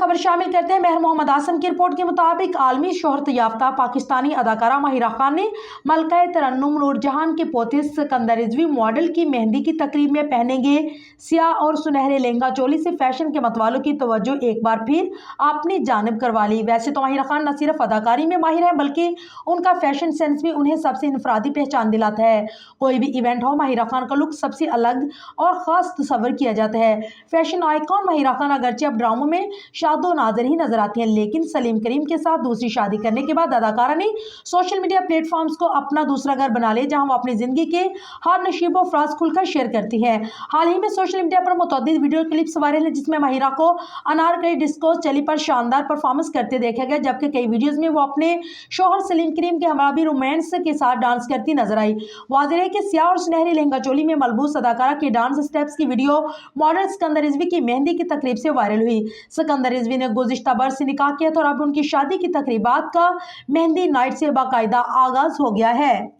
खबर शामिल करते हैं। महर मोहम्मद आसम की रिपोर्ट के मुताबिक आलमी शोहरत याफ्ता पाकिस्तानी अदाकारा माहिरा खान ने मलका तरन्नुम नूरजहां के पोते सिकंदर रिजवी मॉडल की मेहंदी की तकरीब में पहनेंगे स्याह और सुनहरे लहंगा चोली से फैशन के मतवालों की तवज्जो एक बार फिर अपनी जानिब करवा ली। वैसे तो माहिरा खान न सिर्फ अदाकारी में माहिर है बल्कि उनका फैशन सेंस भी उन्हें सबसे इनफरादी पहचान दिलाता है। कोई भी इवेंट हो, माहिरा खान का लुक सबसे अलग और खास तस्वर किया जाता है। फैशन आइकॉन माहिरा खान अगरचे अब ड्रामों में शादो नाज़र ही नजर आती हैं, लेकिन सलीम करीम के साथ दूसरी शादी करने के बाद अदाकारा ने सोशल मीडिया प्लेटफॉर्म्स को अपना दूसरा घर बना लिया, जहां वो अपनी जिंदगी के हर नशीबो फराज खुलकर शेयर करती है। हाल ही में सोशल मीडिया पर मुतअद्दिद वीडियो क्लिप्स वायरल है जिसमें माहिरा को अनारकली डिस्को चली पर शानदार परफॉर्मेंस करते देखा गया, जबकि कई वीडियोज में वो अपने शौहर सलीम करीम के हमरा भी रोमांस के साथ डांस करती नजर आई। वाज़ेह है कि स्याह और सुनहरी लहंगा चोली में मलबूस अदाकारा के डांस स्टेप्स की वीडियो मॉडल सिकंदर रिजवी की मेहंदी की तकरीब से वायरल हुई। सिकंदर रिजवी ने गुज़िश्ता बरस से निकाह किया था और अब उनकी शादी की तकरीबात का मेहंदी नाइट से बाकायदा आगाज हो गया है।